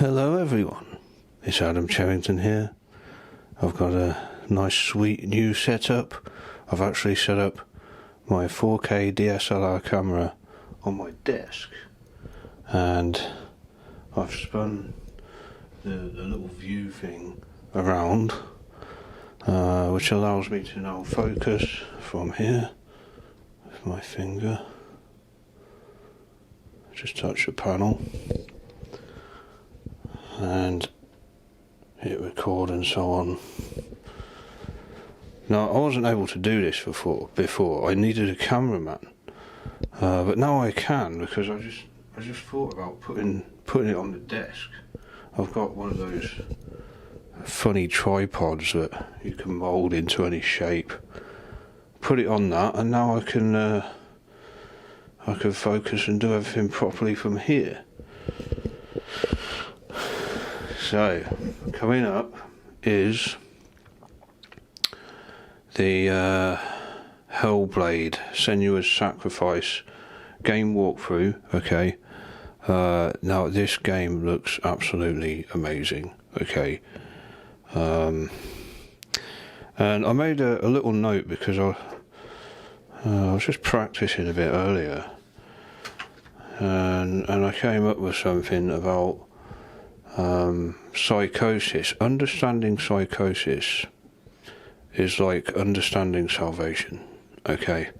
Hello everyone, it's Adam Cherrington here. I've got a nice sweet new setup. I've actually set up my 4K DSLR camera on my desk and I've spun the little view thing around which allows me to now focus from here with my finger. Just touch the panel and hit record and so on. Now, I wasn't able to do this before. I needed a cameraman, but now I can because I just thought about putting it on the desk. I've got one of those funny tripods that you can mould into any shape. Put it on that, and now I can focus and do everything properly from here. So, coming up is the Hellblade, Senua's Sacrifice game walkthrough, okay. Now this game looks absolutely amazing, okay. And I made a little note because I was just practicing a bit earlier and I came up with something about psychosis. Understanding psychosis is like understanding salvation, okay?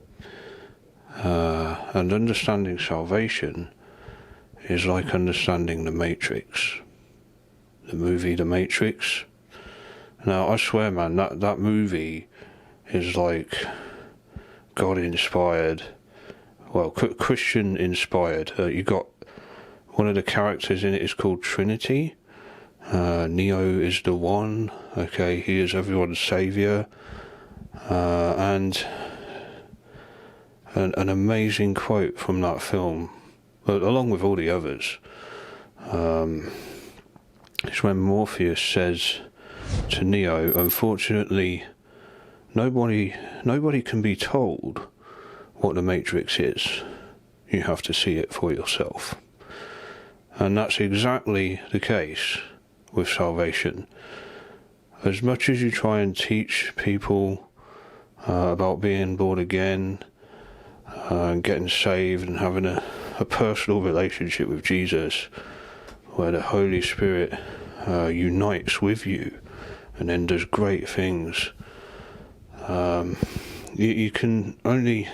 And understanding salvation is like understanding the Matrix, the movie The Matrix. Now I swear, man, that movie is like God inspired, well, Christian inspired. You got one of the characters in it is called Trinity. Neo is the one, okay, he is everyone's saviour, and an amazing quote from that film, along with all the others, is when Morpheus says to Neo, unfortunately, nobody can be told what the Matrix is. You have to see it for yourself. And that's exactly the case with salvation. As much as you try and teach people about being born again and getting saved and having a personal relationship with Jesus, where the Holy Spirit unites with you and then does great things, you can only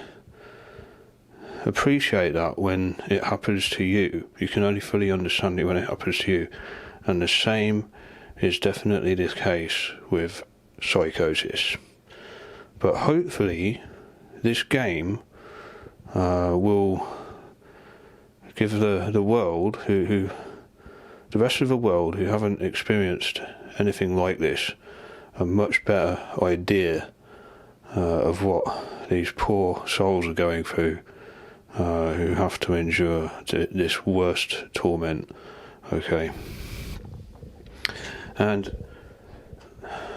appreciate that when it happens to you. You can only fully understand it when it happens to you. And the same is definitely the case with Psychosis. But hopefully this game will give the world, the rest of the world who haven't experienced anything like this, a much better idea of what these poor souls are going through, who have to endure this worst torment, okay. And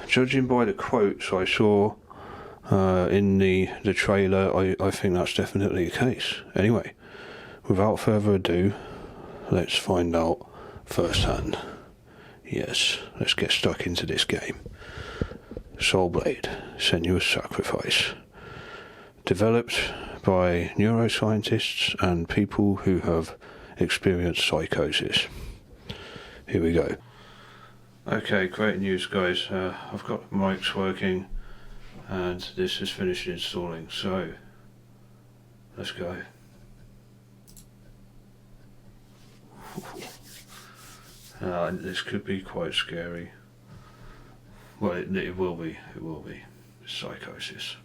judging by the quotes I saw in the trailer, I think that's definitely the case. Anyway, without further ado, let's find out firsthand. Yes, let's get stuck into this game. Hellblade, Senua's Sacrifice. Developed by neuroscientists and people who have experienced psychosis. Here we go. Okay, great news, guys. I've got mics working and this is finished installing, so let's go. This could be quite scary. Well, it will be. It will be. Psychosis.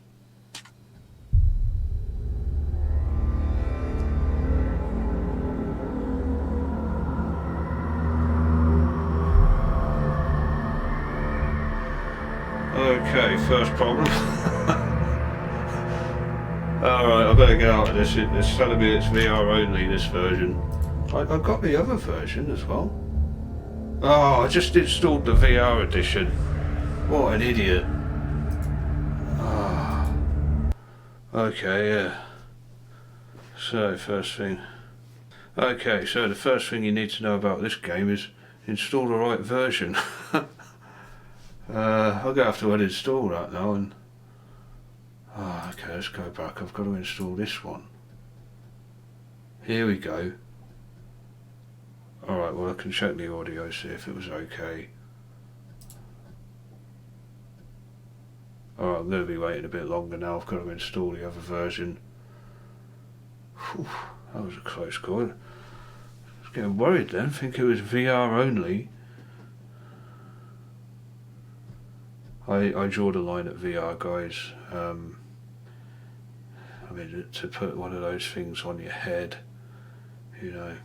Okay, first problem. Alright, I better get out of this. It's telling me it's VR only, this version. I've got the other version as well. Oh, I just installed the VR edition. What an idiot. Ah. Okay, yeah. So, first thing. Okay, so the first thing you need to know about this game is install the right version. I'm going to have to uninstall that now and... Oh, okay, let's go back. I've got to install this one. Here we go. Alright, well I can check the audio, see if it was okay. Alright, I'm going to be waiting a bit longer now. I've got to install the other version. Whew, that was a close call. I was getting worried then, think it was VR only. I draw the line at VR, guys. I mean, to put one of those things on your head, you know,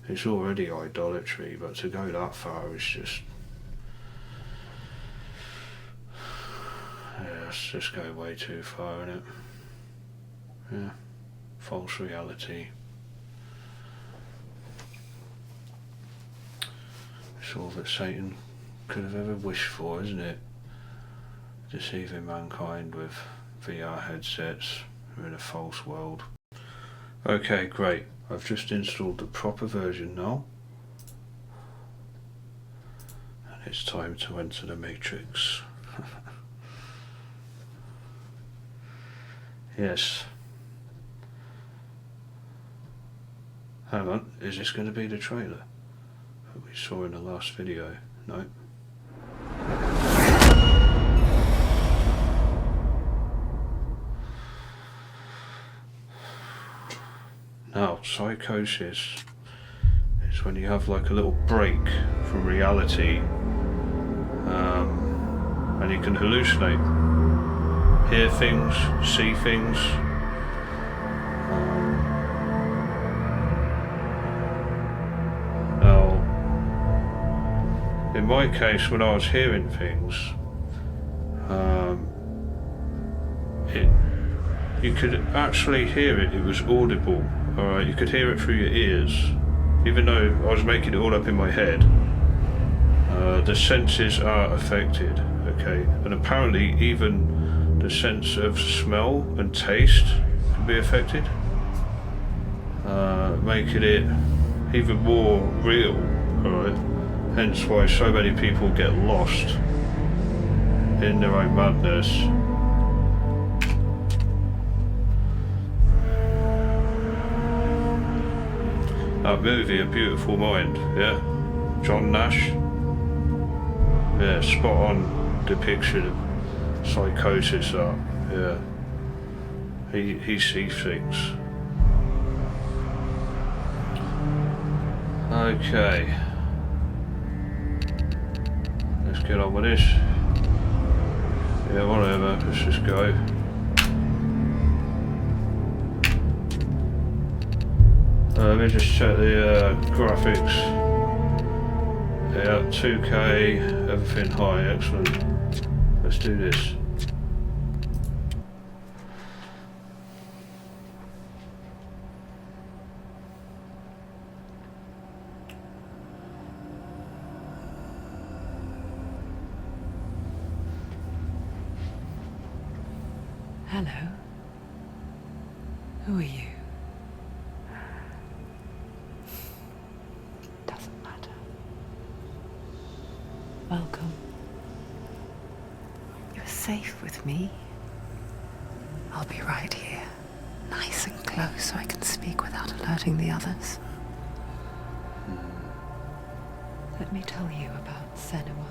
it's already idolatry, but to go that far is just... Yeah, it's just going way too far, isn't it? Yeah, false reality. It's all that Satan could have ever wished for, isn't it? Deceiving mankind with VR headsets. We're in a false world. Okay, great. I've just installed the proper version now. And it's time to enter the Matrix. Yes. Hang on, is this going to be the trailer that we saw in the last video? No. Now, psychosis is when you have like a little break from reality, and you can hallucinate, hear things, see things. Now, in my case, when I was hearing things, you could actually hear it. It was audible. Alright, you could hear it through your ears, even though I was making it all up in my head. The senses are affected, okay, and apparently even the sense of smell and taste can be affected, making it even more real, alright, hence why so many people get lost in their own madness. That movie, A Beautiful Mind, yeah? John Nash. Yeah, spot on depiction of psychosis, yeah. He sees things. Okay. Let's get on with this. Yeah, whatever, let's just go. Let me just check the graphics. Yeah, 2K, everything high, excellent. Let's do this. Hello. Who are you? Doesn't matter. Welcome. You're safe with me. I'll be right here, nice and close so I can speak without alerting the others. Let me tell you about Senua.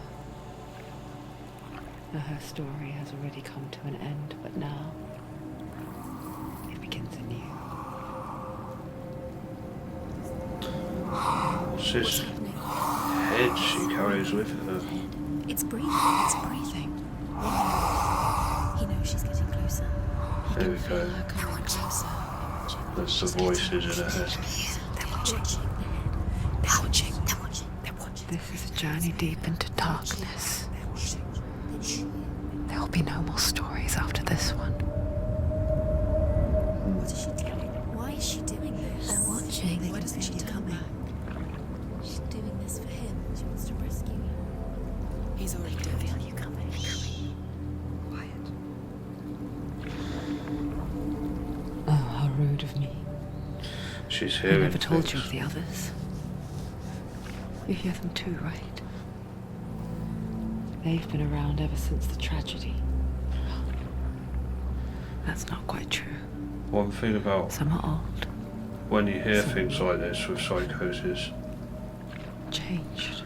Now, her story has already come to an end, but now it begins anew. What's this head she carries with her? It's breathing. It's breathing. He knows she's getting closer. There we go. Come on, closer. That's the voices in her head. They're watching. They're watching. They're watching. They're watching. This is a journey deep into darkness. There will be no more stories after this one. What is she doing? Why is she doing this? They're watching. Why doesn't she come back? She's doing this for him. She wants to rescue you. He's already doing it. Feel you coming. Quiet. Oh, how rude of me. She's I hearing never told things. you of the others. You hear them too, right? They've been around ever since the tragedy. That's not quite true. One thing about Some are old. when you hear things like this with psychosis, Changed.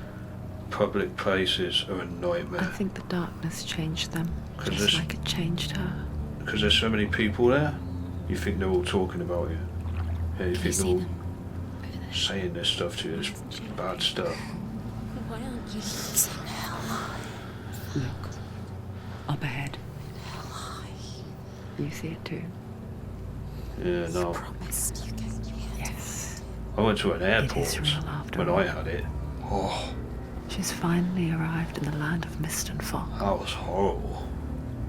public places are a I nightmare. think the darkness changed them, 'Cause just like it changed her. Because there's so many people there, you think they're all talking about you. Yeah, you think they're all saying this stuff to you, this bad stuff. Why aren't you losing hell? Look. Up ahead. You see it too? Yeah, no. Promised you get here. Yes. I went to an airport is real after when all. I had it. Oh, She's finally arrived in the land of mist and fog. that was horrible.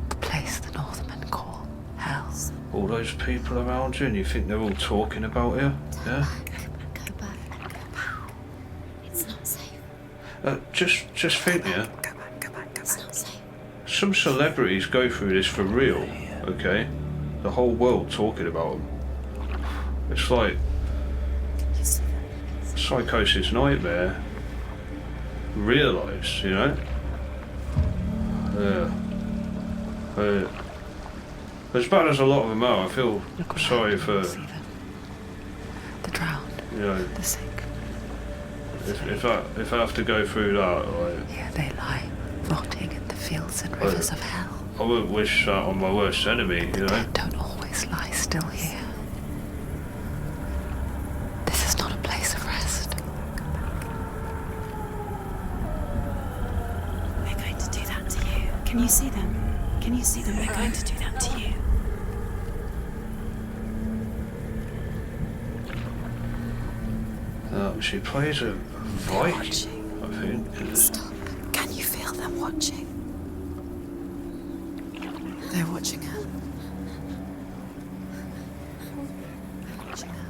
The place the Northmen call hell. All those people around you and you think they're all talking about you? Yeah? Go back. It's not safe. Just think, yeah? It's not safe. Some celebrities go through this for real, okay? The whole world talking about them. It's like Psychosis nightmare realised, you know? Yeah. As bad as a lot of them are, I feel Look sorry around, for, see them. The drowned, you know, the sick. if I have to go through that, like, Here they lie, rotting in the fields and rivers of hell. I wouldn't wish that on my worst enemy, you know? Dead don't always lie still here. This is not a place of rest. They're going to do that to you. Can you see them? Can you see them? They're going to do that to you. She plays a Viking, Watching. I think. Stop. Can you feel them watching? They're watching her. They're watching her.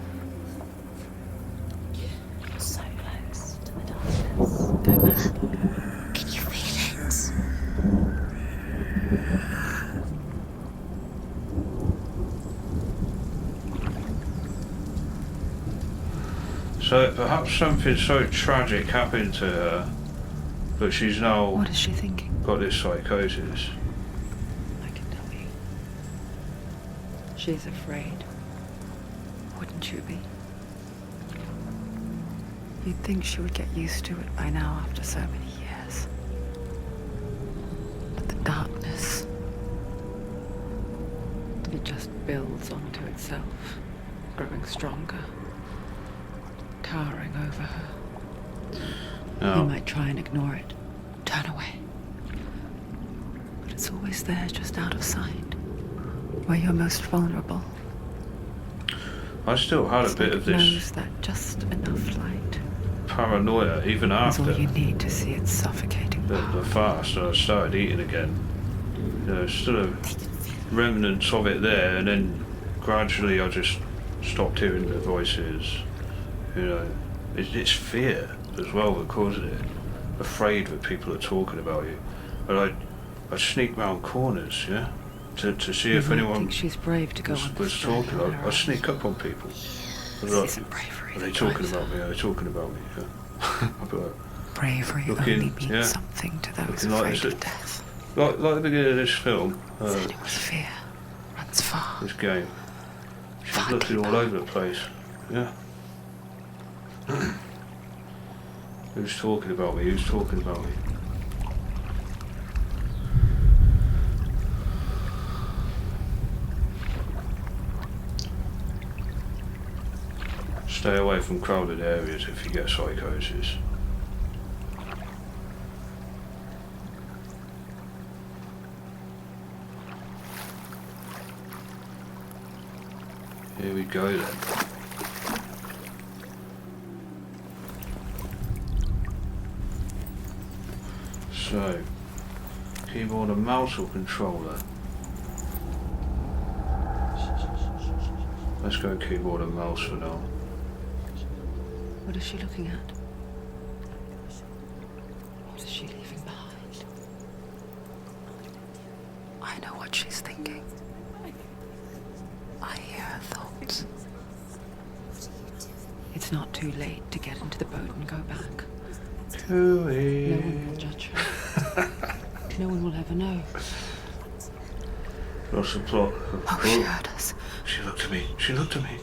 So close to the darkness. Go back. Can you feel it? So perhaps something so tragic happened to her, but she's now What is she thinking? got this psychosis. I can tell you. She's afraid. Wouldn't you be? You'd think she would get used to it by now after so many years. But the darkness, it just builds onto itself, growing stronger, towering over her. You might try and ignore it, turn away. But it's always there, just out of sight, where you're most vulnerable. I still had a It's bit like of it this knows that just enough light paranoia even is after all you need to see its suffocating the power. fast and I started eating again. You know, still a remnants of it there, and then gradually I just stopped hearing the voices. You know, it's fear as well that causes it. Afraid that people are talking about you. But I sneak round corners, yeah, to see if You might anyone think she's brave to go on was this journey talking. on her I own. sneak up on people. I'd be This like, isn't bravery are they that talking drives about her. me? Are they talking about me? Yeah. I'd be like, Bravery Looking- only means yeah. something to those Looking like afraid this- of death. like the beginning of this film, Said it was fear. Runs far. this game. She's Far looking all deeper. over the place. Yeah. Who's talking about me? Who's talking about me? Stay away from crowded areas if you get psychosis. Here we go then. So, keyboard and mouse or controller? Let's go keyboard and mouse for now. What is she looking at? What is she leaving behind? I know what she's thinking. I hear her thoughts. It's not too late to get into the boat and go back. Who No is? one will judge her. No one will ever know. What's the plot? Oh, she heard us. She looked at me. She looked at me.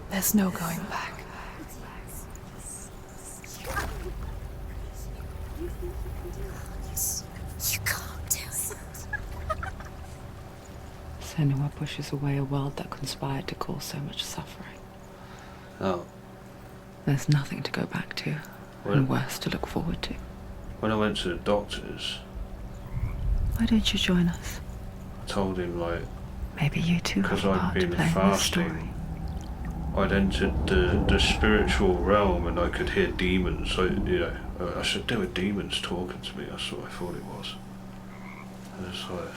There's no going back. You can't do it. Senua pushes away a world that conspired to cause so much suffering. Oh. There's nothing to go back to, and worse to look forward to. When I went to the doctors, Why don't you join us? I told him, like, Maybe you too have because a I'd part to been play in this story. fasting, I'd entered the spiritual realm and I could hear demons. So, you know, I said there were demons talking to me. That's what I thought it was. And it's like,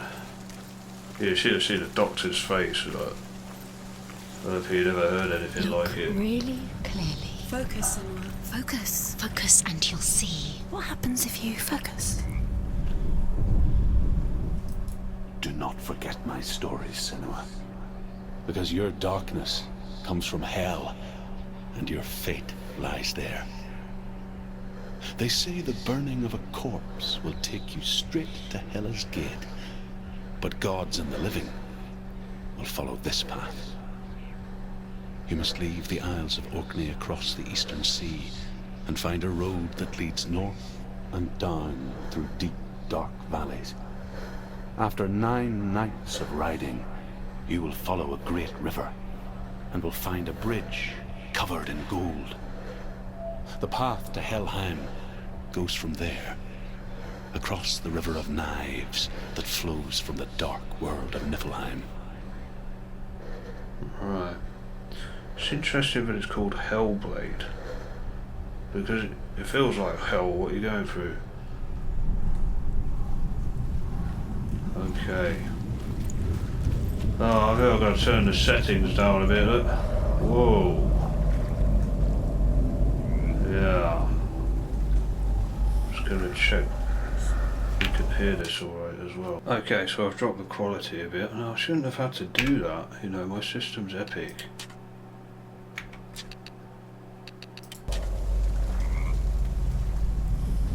you should have seen the doctor's face. Like, I don't know if he'd ever heard anything like it. Really clearly. Focus, Senua. Focus. Focus and you'll see. What happens if you focus? Do not forget my stories, Senua. Because your darkness comes from hell, and your fate lies there. They say the burning of a corpse will take you straight to Hela's gate, but gods and the living will follow this path. You must leave the Isles of Orkney across the eastern sea and find a road that leads north and down through deep, dark valleys. After 9 nights of riding, you will follow a great river and will find a bridge covered in gold. The path to Helheim goes from there, across the River of Knives that flows from the dark world of Niflheim. Right. It's interesting that it's called Hellblade. Because it feels like hell, what you're going through. Okay. Oh, I think I've got to turn the settings down a bit. Look. Whoa. Yeah. Just going to check you can hear this alright as well. Okay, so I've dropped the quality a bit. No, I shouldn't have had to do that. You know, my system's epic.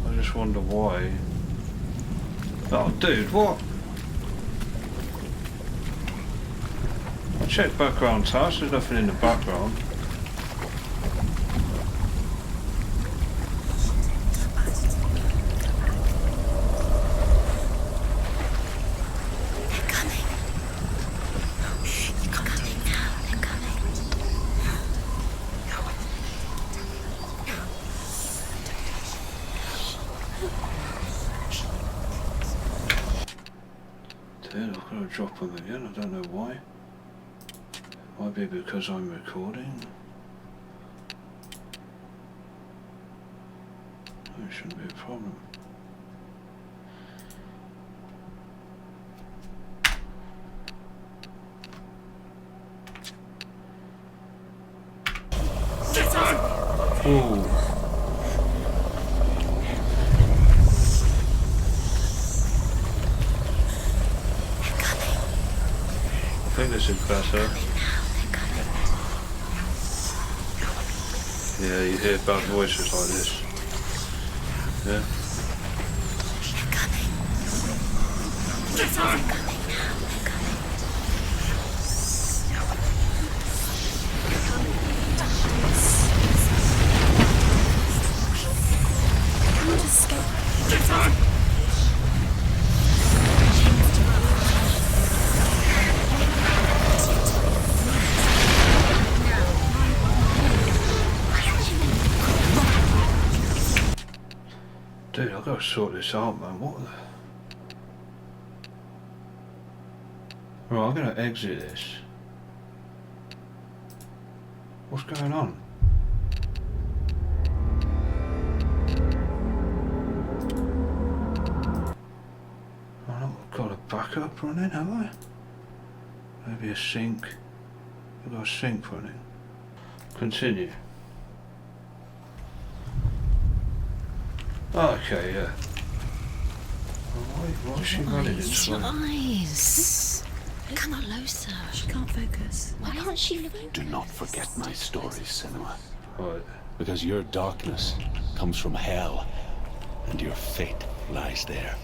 I just wonder why. Oh, dude, what? I checked background tasks, there's nothing in the background. They're coming. You can't do it now. They're coming. Dude, I've got to drop them again, I don't know why. Might be because I'm recording. That shouldn't be a problem. Ooh. I think this is better. Yeah, you hear bad voices like this. Yeah. Dude, I've got to sort this out, man. What the... Right, I'm going to exit this. What's going on? I've not got a backup running, have I? Maybe a sync. I've got a sync running. Continue. Okay, yeah. Why is she running in slow? Eyes. Come closer. She can't focus. Why can't she look? Do not forget my stories, Senua. Right. Because your darkness comes from hell, and your fate lies there.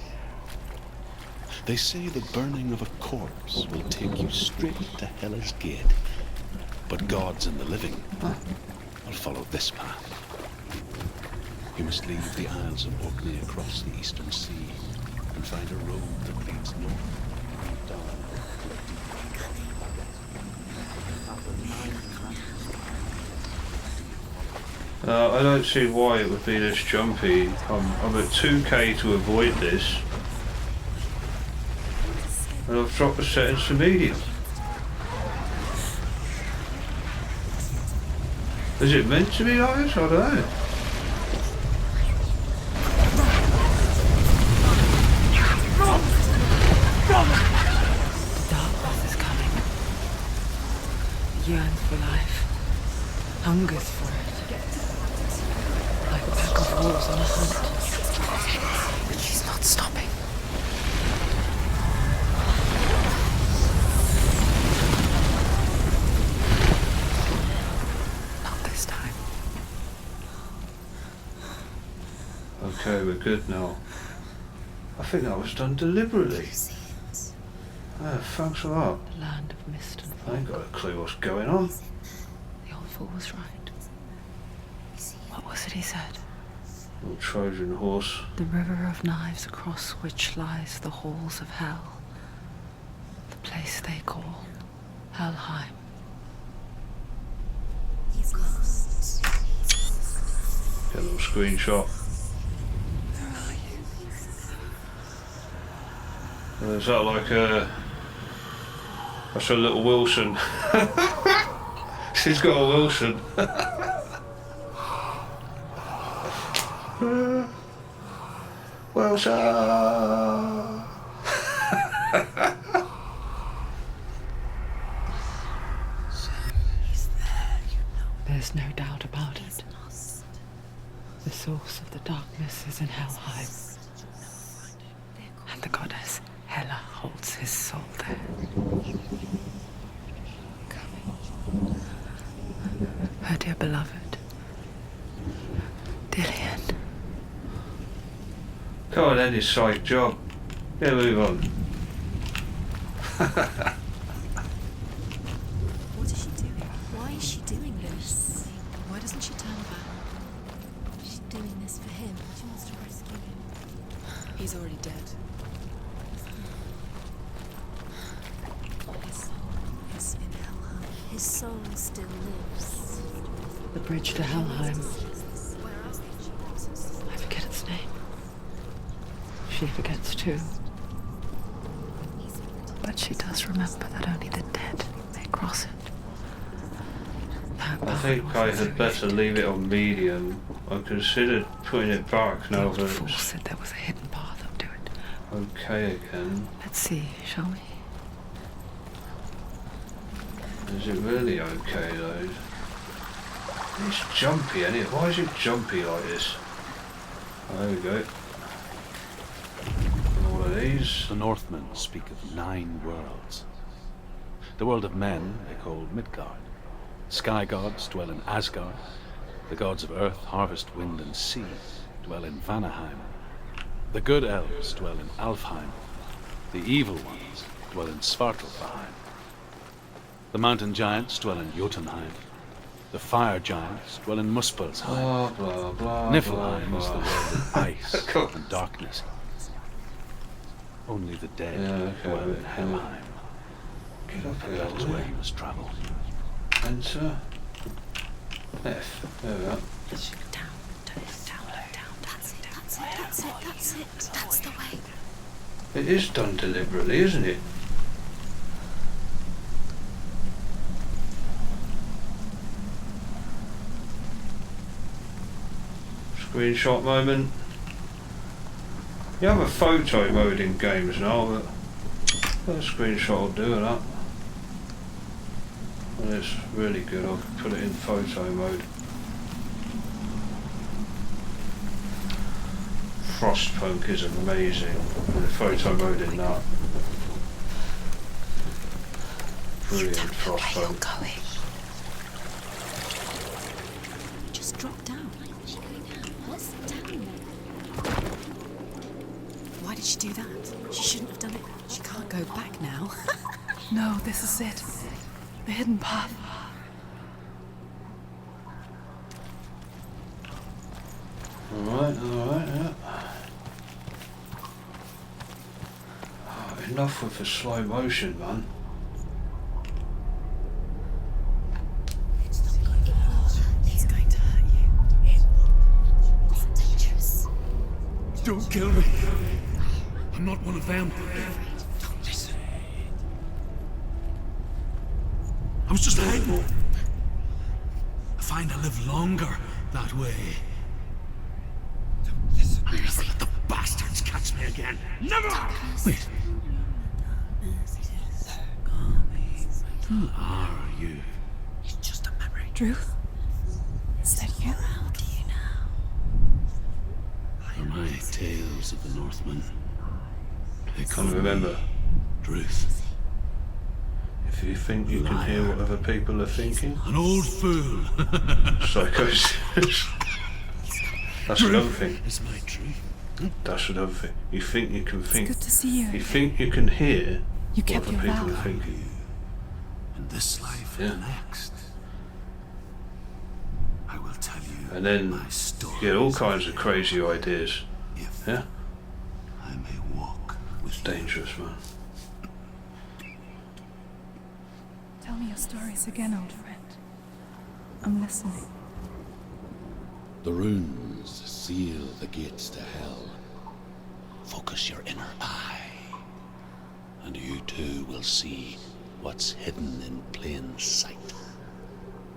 They say the burning of a corpse will take you straight to Hellish Gate, but gods and the living will follow this path. You must leave the Isles of Orkney across the eastern sea and find a road that leads north and down. I don't see why it would be this jumpy. I'm at 2k to avoid this. And I've dropped the settings to medium. Is it meant to be like this? I don't know. Darkness is coming. Yearns for life. Hungers for it. Like a pack of wolves on a hunt. But she's not stopping. Not this time. Okay, we're good now. I think that was done deliberately. Thanks a lot. The land of mist and I fog. ain't got a clue what's going on. The old fool was right. What was it he said? Little Trojan horse. The river of knives across which lies the halls of hell. The place they call Helheim. He's lost. Get a little screenshot. Where are you? Is that like a... That's a little Wilson. She's got a Wilson. Wilson! There's no doubt about it. The source of the darkness is in Helheim. And the goddess Hela holds his soul there. Her dear beloved, Dillian. Come on then, his side job. Yeah, move on. What is she doing? Why is she doing this? Why doesn't she turn back? She's doing this for him. She wants to rescue him. He's already dead. His soul is in Helheim. His soul still lives. The bridge to Helheim. Where else? I forget its name. She forgets too. But she does remember that only the dead may cross it. That I think I had better leave it on medium. I considered putting it back now The that old fool it's said there was a hidden path up to it. okay again. Let's see, shall we? Is it really okay though? It's jumpy, isn't it? Why is it jumpy like this? There we go. All of these. The Northmen speak of 9 worlds. The world of men they call Midgard. Sky gods dwell in Asgard. The gods of earth, harvest, wind and sea dwell in Vanaheim. The good elves dwell in Alfheim. The evil ones dwell in Svartalfheim. The mountain giants dwell in Jotunheim. The fire giants dwell in Muspelheim. Blah blah blah. Niflheim blah, is the blah. world of ice Cool. and darkness. Only the dead Yeah, okay, dwell in wait, Helheim. Get up And here. that is where you must travel. Enter. F. There we are. Down, down. That's it. That's the way. It is done deliberately, isn't it? Screenshot moment. You have a photo mode in games now, but a screenshot will do that. And it's really good. I'll put it in photo mode. Frostpunk is amazing. And the photo mode in that. Brilliant Frostpunk. Just drop down. Why did she do that? She shouldn't have done it. She can't go back now. No, this is it. The hidden path. Alright, yeah. Oh, enough with the slow motion, man. It's going to hurt you. It's dangerous. Don't kill me. I'm not one of them. Don't listen. I was just hiding. I find I live longer that way. Don't listen. I'll never let the bastards catch me again. Never! Wait. Who are you? It's just a memory. Druth? Is that you? How do you know? Are my tales of the Northmen. They call And remember, me Druth. if you think you can hear what other people are thinking, An old fool. psychosis. That's another thing. Is my truth. That's another thing. You think you can think. Good to see you. You think you can hear You what kept other your people vow. are thinking. In this life Yeah. and the next, I will tell you And then my story. you get all kinds of crazy ideas. If Yeah? I may walk with It's dangerous, man. Tell me your stories again, old friend. I'm listening. The runes seal the gates to hell. Focus your inner eye, and you too will see what's hidden in plain sight.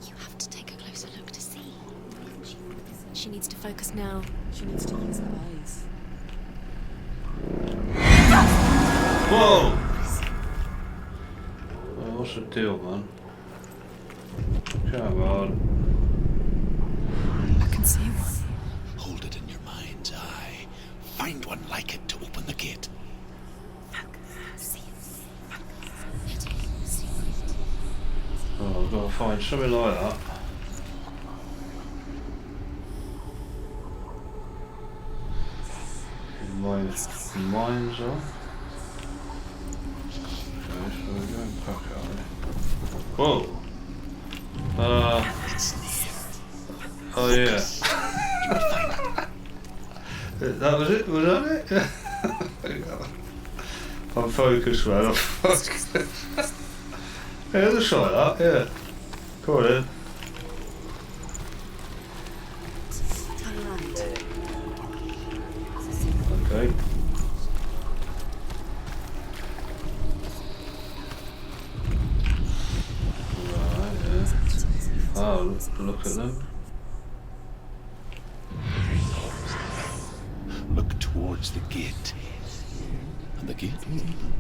You have to take a closer look to see. She needs to focus now. She needs to use her eyes. Whoa! Well, what's the deal, man? Come on. I can see one. Hold it in your mind's eye. Find one like it to open the gate. Oh, I've got to find something like that. In my mind's eye. Okay, so we're going back out there. Whoa! Oh yeah. That was it? Was that it? I'm focused, man. I'm focused. Yeah, just like that, yeah. Go on in. Turn around. Okay. Right, yeah. Oh, look at them. Look towards the gate. And the gate will open.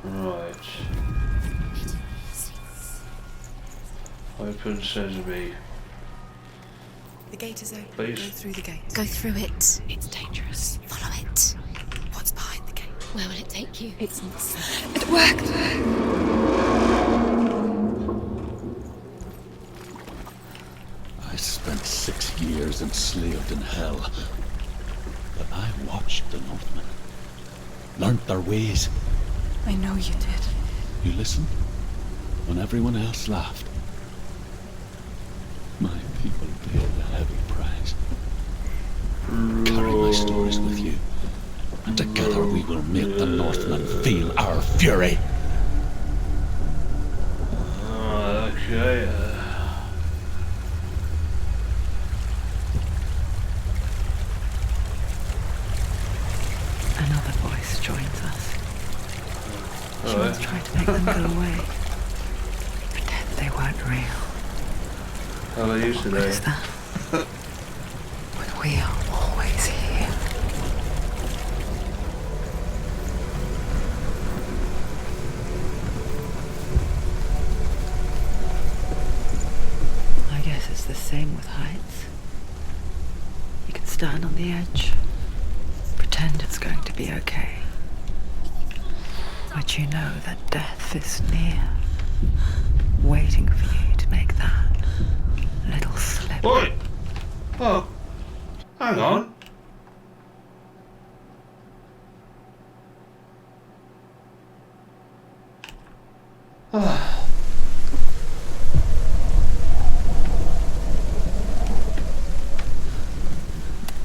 Right. Open sesame. The gate is open. Please. Go through the gate. Go through it. It's dangerous. Follow it. What's behind the gate? Where will it take you? It's not safe. It worked! I spent 6 years enslaved in hell. But I watched the Northmen. Learned their ways. I know you did. You listened when everyone else laughed. My people paid a heavy price. Carry my stories with you, and together we will make the Northmen feel our fury. Okay. Another voice joins us. She Alright. was trying to make them go away. Pretend they weren't real. How are you What today? is that? When we are always here. I guess it's the same with heights. You can stand on the edge, pretend it's going to be okay. But you know that death is near, waiting for you to make that little slip. Oi! Oh, hang on.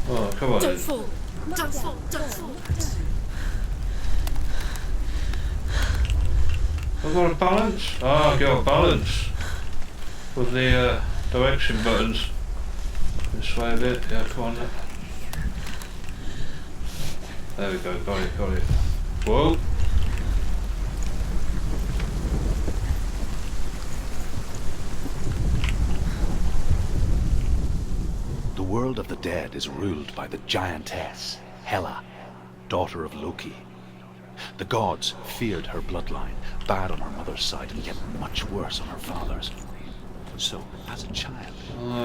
Oh, come on. Don't fall. Don't fall. Don't fall. I've got a balance. Ah, I've got a balance with the direction buttons. This way a bit. Yeah, come on. There we go. Got it. Got it. Whoa. The world of the dead is ruled by the giantess, Hela, daughter of Loki. The gods feared her bloodline, bad on her mother's side and yet much worse on her father's. So, as a child,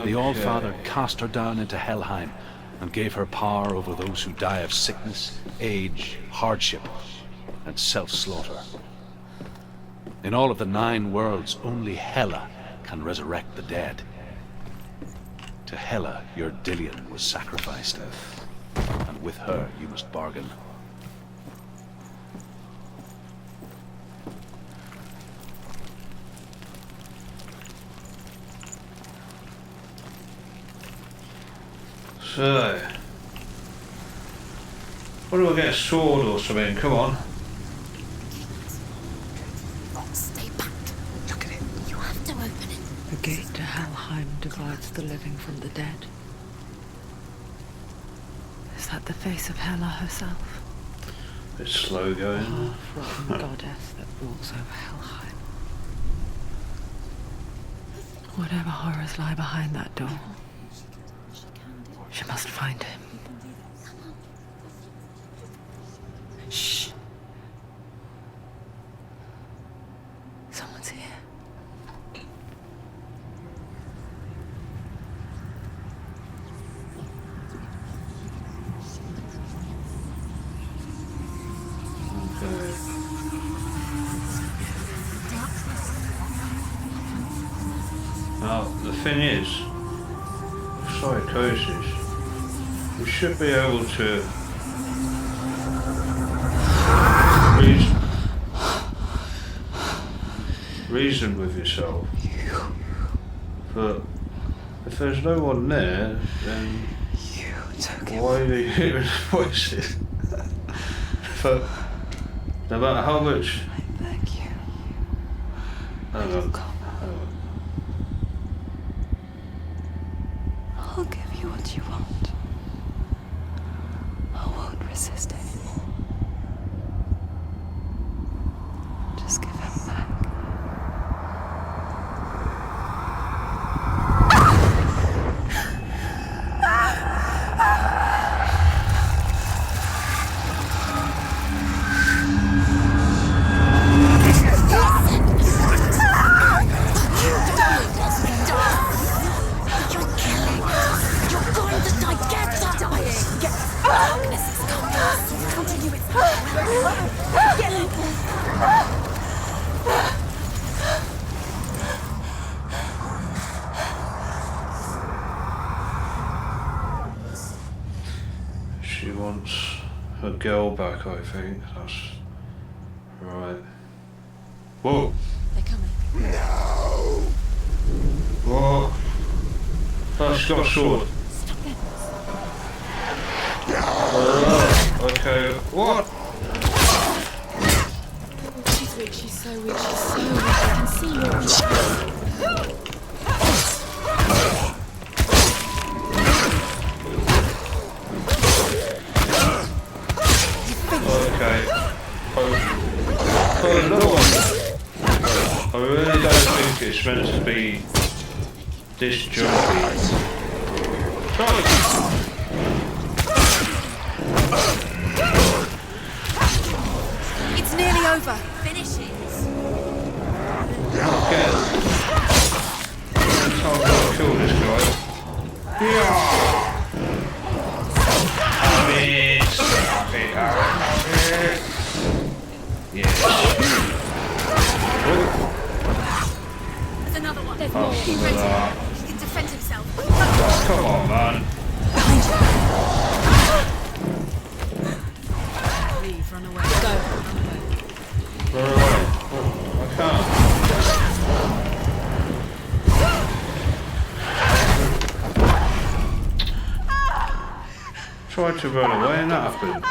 the All-Father cast her down into Helheim and gave her power over those who die of sickness, age, hardship, and self-slaughter. In all of the 9 worlds, only Hela can resurrect the dead. To Hela, your Dillion was sacrificed, and with her you must bargain. So, what do I get? A sword or something? Come on. Stay back. Look at it. You have to open it. The gate to Helheim divides the living from the dead. Is that the face of Hela herself? It's slow going. Half-rotten goddess that rules over Helheim. Whatever horrors lie behind that door, she must find him. Shh. Someone's here. Okay. Now, the thing is, Psychosis, you should be able to reason with yourself. But if there's no one there, then why are you hearing voices? But no matter how much. I beg you. Hang on. I'll give you what you want. I won't resist anymore. Just give him back. She wants her girl back, I think. That's right. Whoa! They're coming. Whoa! Oh, she's got a sword. Okay, what? She's weak. She's so weak. She's so weak. I can see her. Okay. Oh, another one. I really don't think it's meant to be this jumpy. It's nearly over. Finish it. Okay. That's how I'm gonna kill this guy. Yeah. Stop it. Yes. There's another one. There's more. He's ready. He can defend himself. Come on, man. Behind you. Leave, run away. Go. Run away. I can't. Tried to run away and that happened.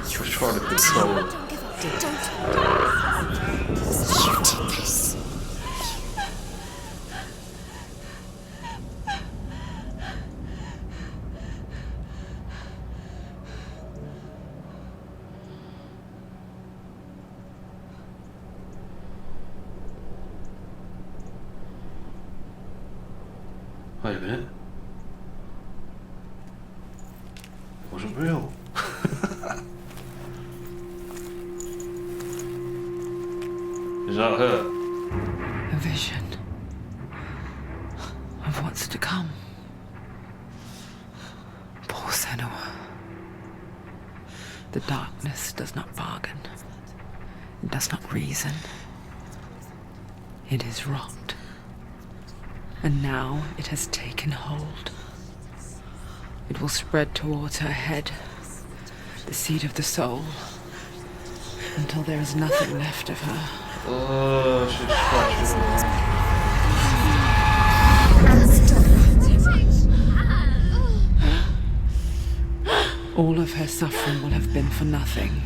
Just trying to control it. Shooting this. Wait a minute. Wasn't real. Is that her? A vision of what's to come. Poor Senua. The darkness does not bargain. It does not reason. It is wrought. And now it has taken hold. It will spread towards her head, the seat of the soul, until there is nothing left of her. Oh, she's scratching. All of her suffering will have been for nothing.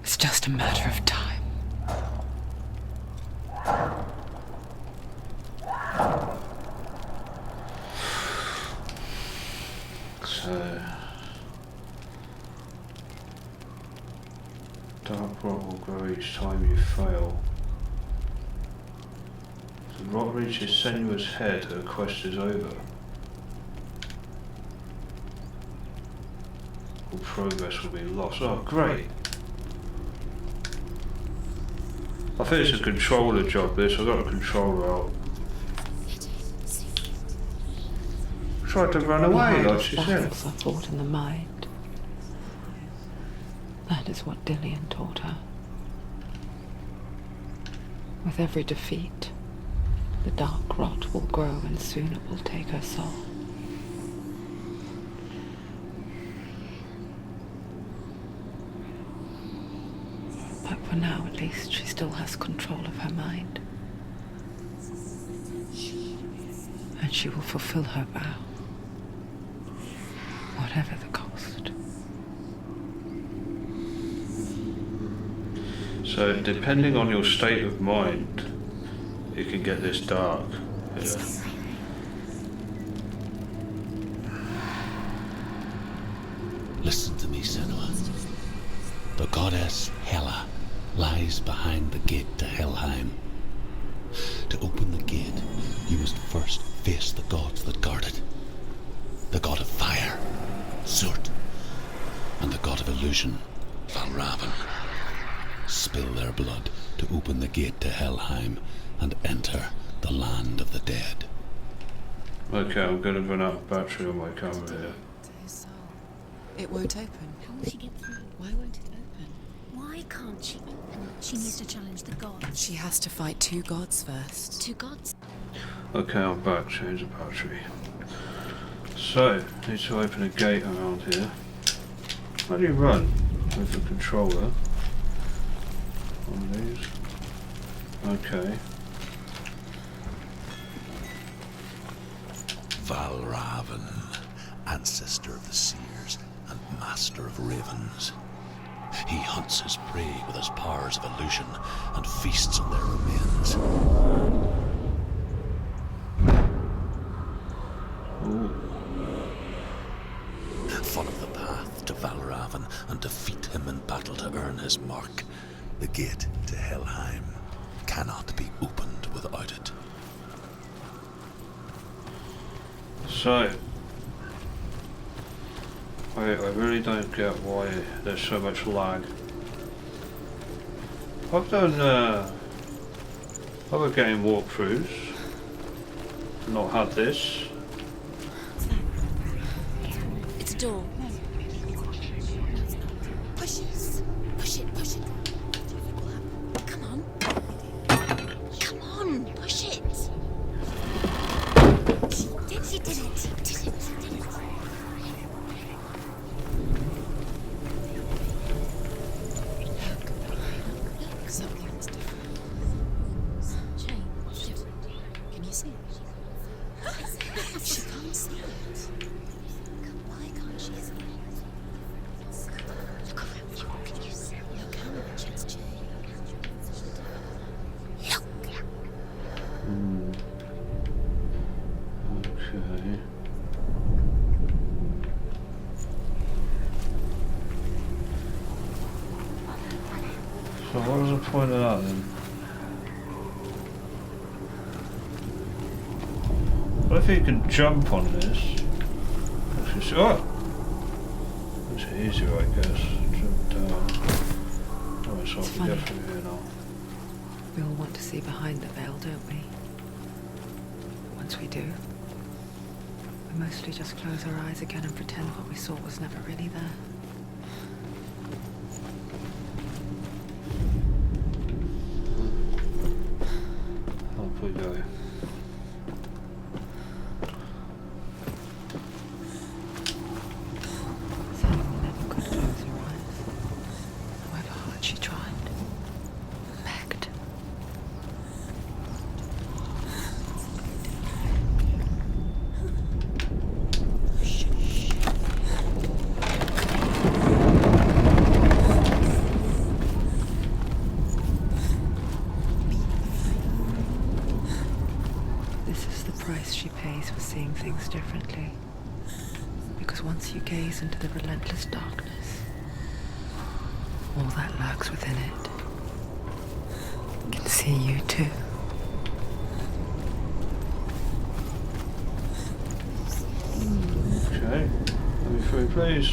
It's just a matter of time. So, dark rot will grow each time you fail. The rot reaches Senua's head, her quest is over. All progress will be lost. Oh, great! I think it's a controller job, this. I've got a controller out. Tried to run away, like she said. Battles are fought in the mind. That is what Dillian taught her. With every defeat, the dark rot will grow and soon it will take her soul. But for now, at least, she still has control of her mind. And she will fulfill her vow. Whatever the cost. So, depending on your state of mind, it can get this dark. Yeah. Listen to me, Senua. The goddess Hela lies behind the gate to Helheim. To open the gate, you must first face the gods that guard it. The god of fire, Surt, and the god of illusion, Valravan. Spill their blood to open the gate to Helheim and enter the land of the dead. Okay, I'm going to run out of battery on my camera here. It won't open. How will she get through? Why won't it open? Why can't she open? She needs to challenge the gods. She has to fight two gods first. Two gods? Okay, I'm back. Change the battery. So, need to open a gate around here. How do you run with the controller? One of these. Okay. Valravan, ancestor of the seers and master of ravens. He hunts his prey with his powers of illusion and feasts on their remains. Ooh. Follow the path to Valravan and defeat him in battle to earn his mark. The gate to Helheim cannot be opened without it. So, I really don't get why there's so much lag. I've done other game walkthroughs, not had this. It's a door. Push it. Push it, push it. So what was the point of that then? What if you can jump on this? Just, oh! It's easier, I guess. Jump down. Oh, so I can get through here now. We all want to see behind the veil, don't we? Once we do, we mostly just close our eyes again and pretend what we saw was never really there. Up we go. Senua never could close her eyes, however hard she tried. Begged. This is the price she pays for seeing things differently. Because once you gaze into the relentless darkness, all that lurks within it can see you too. Okay. Let me through, please.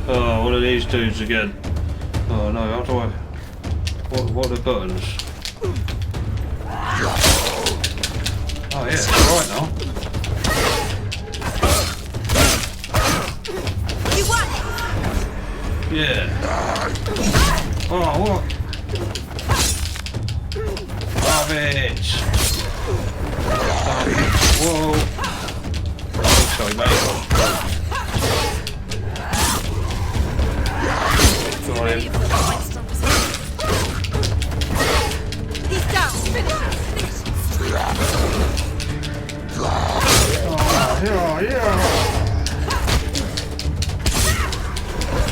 Oh, one of these dudes again. Oh no, how do I... What are the buttons? Oh yeah, it's alright now. You won! Yeah. Oh, what? Love it! Whoa! Oh, sorry, mate. Got him. He's down! Finish Yeah.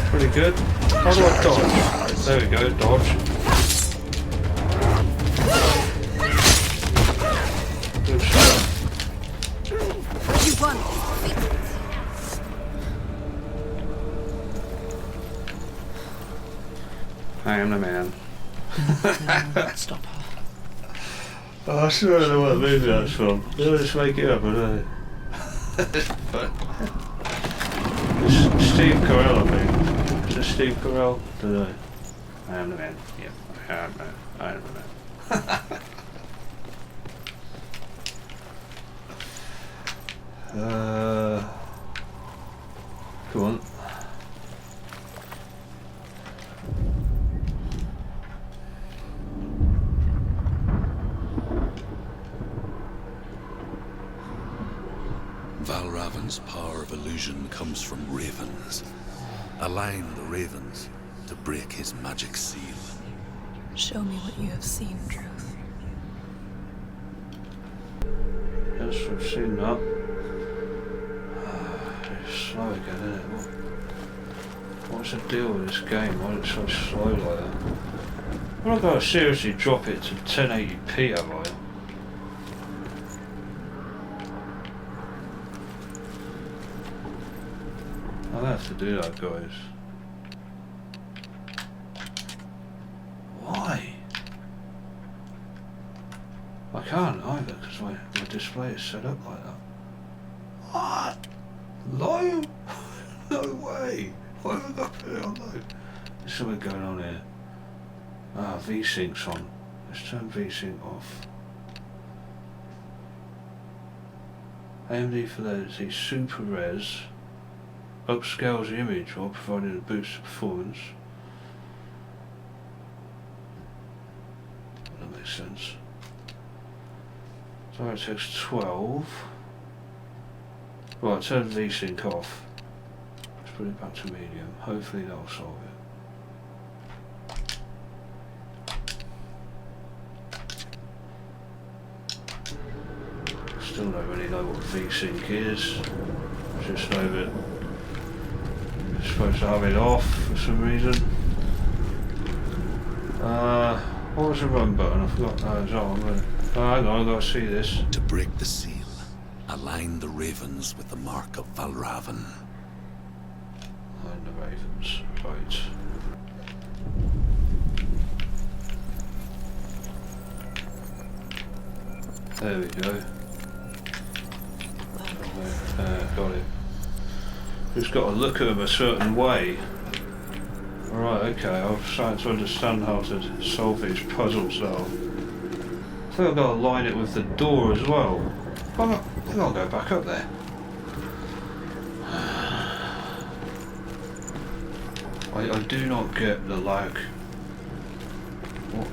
Pretty good. How do I dodge? There we go, dodge. Good shot. You won! I am the man. Stop her. Oh, I still don't know what movie that's from. They'll just make it up, I don't know. It's Steve Carell, I think. Is it Steve Carell? Don't know. I am the man. Yeah, I am the man. I am the man. Come on. Valravan's power of illusion comes from ravens. Align the ravens to break his magic seal. Show me what you have seen, Truth. Yes, we've seen that. It's slow again, isn't it? What's the deal with this game? Why is it so slow like that? Well, I've got to seriously drop it to 1080p, have I? I'll have to do that, guys. Why? I can't either because my display is set up like that. What? Low? No way! Why have I got to put it on low? There's something going on here. Ah, V-Sync's on. Let's turn V-Sync off. AMD Fidelity Super Res upscales the image while providing a boost of performance. That makes sense. DirectX 12. Right, turn V-Sync off. Let's put it back to medium. Hopefully that'll solve it. Still don't really know what V-Sync is. Just know that you're supposed to have it off for some reason. What was the run button? I forgot. Hang on, I've got to see this. To break the seal, align the ravens with the mark of Valravan. I've never ravens. Right. There we go. Got it. Just got to look at them a certain way. Right, okay, I'm starting to understand how to solve these puzzles now. I think I've got to line it with the door as well. I think I'll go back up there. I do not get the lag. What?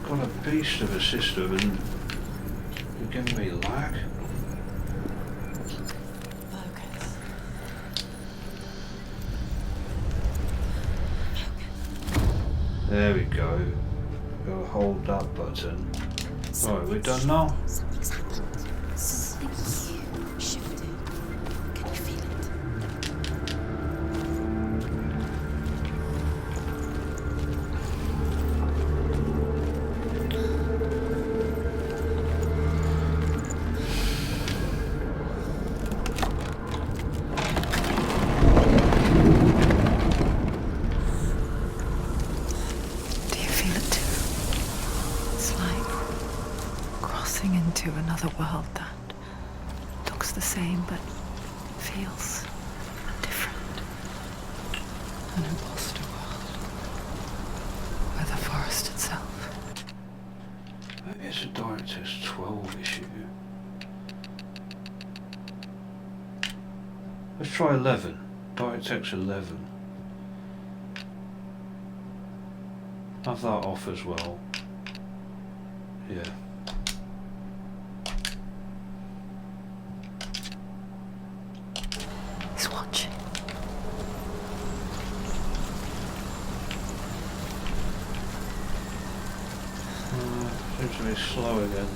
Got a beast of a system and you're giving me lag? Focus. There we go. Gotta hold that button. Right, we're done now? Something's happened. Something's shifted. Can you feel it? Do you feel it too? It's like crossing into another world that looks the same but feels different. An imposter world where the forest itself. It's a Director's 12 issue. Let's try 11. DirectX 11. Have that off as well. Yeah. He's watching. Seems to be slow again.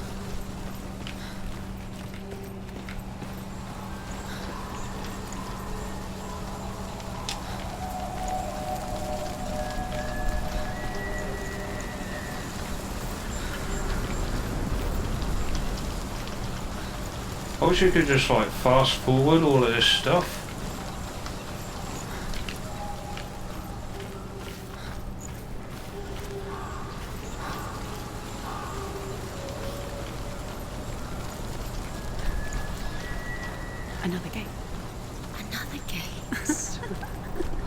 I wish you could just like fast forward all of this stuff. Another gate. Another gate.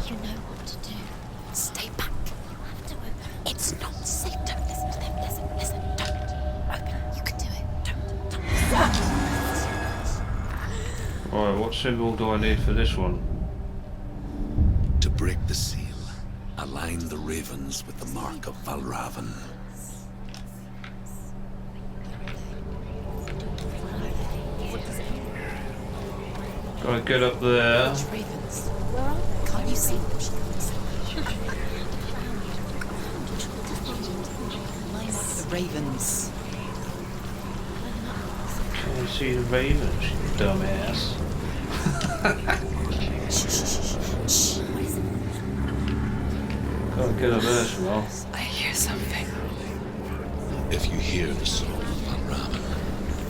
You know what to do. Stay back. You have to open. It's not safe. Don't listen to them. Listen. Don't. Open. You can do it. Don't. Right, what symbol do I need for this one? To break the seal, align the ravens with the mark of Valravan. Gotta get up there. Which ravens? Where are they? Can't you see them? Line up the ravens. Can you see the ravens, you dumbass? Shh. What is it? Gotta get up there somehow. I hear something. If you hear the soul of Valravan,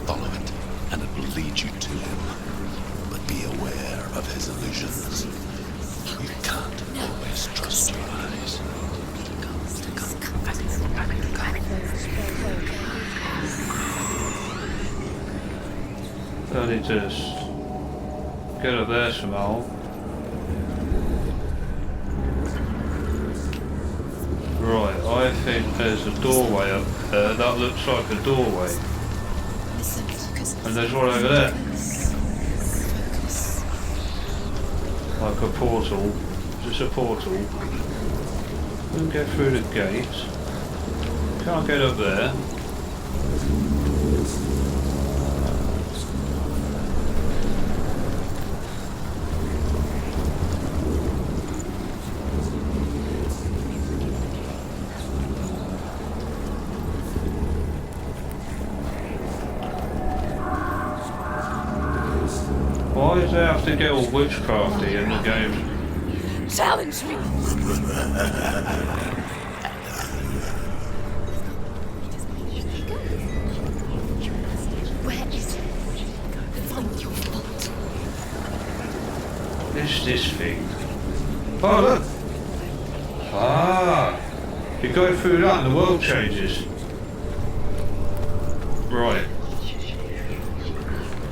follow it, and it will lead you to him. But be aware of his illusions. You can't always trust your eyes. I need to just get up there somehow. Right, I think there's a doorway up there. That looks like a doorway. Listen, focus. And there's one over there. Focus. Like a portal. Just a portal. We can get through the gate. Can't get up there. Why does it have to get all witchcrafty in the game? Challenge me. Where is it? Find your fault. this thing? Oh, look! Ah! You go through that and the world changes. Right.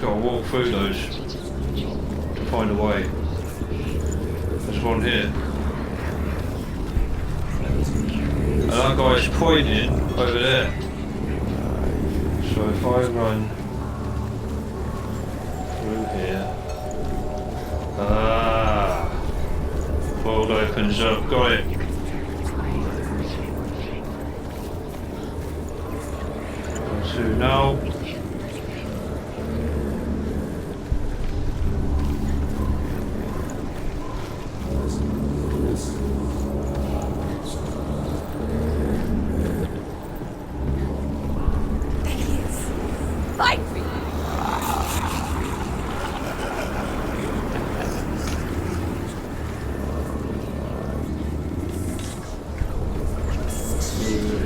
Gotta walk through those to find a way. There's one here. And that guy's pointing over there. So if I run through here. Ah! World opens up, got it. So now.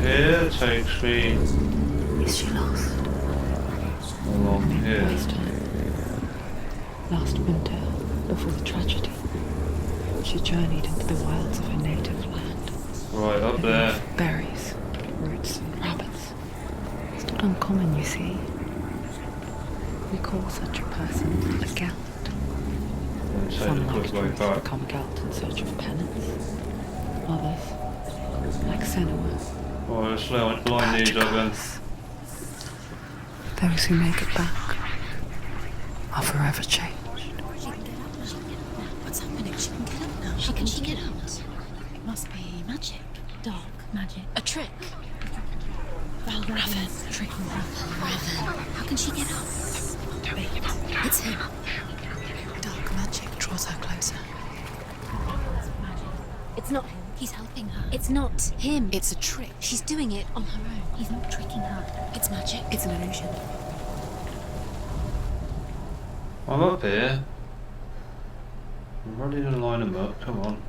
Here takes me Is she lost? along here. Lost her. Last winter, before the tragedy, she journeyed into the wilds of her native land. Right up there. Berries, roots, and rabbits. It's not uncommon, you see. We call such a person a gelt. And take Some a quick way lifetimes back. become gelt in search of penance. Others, like Senua, Right, let's line these up then. those who make it back are forever changed. She can get up now. What's happening? She can get up now. How can she get out? It must be Magic. Dark magic. A trick. Raven. Tricking Raven. Raven. How can she get out? It's him. Dark magic draws her closer. It's not him. He's helping her. It's not him. It's a trick. She's doing it on her own. He's not tricking her. It's magic. It's an illusion. I'm up here. I'm ready to line them up, come on.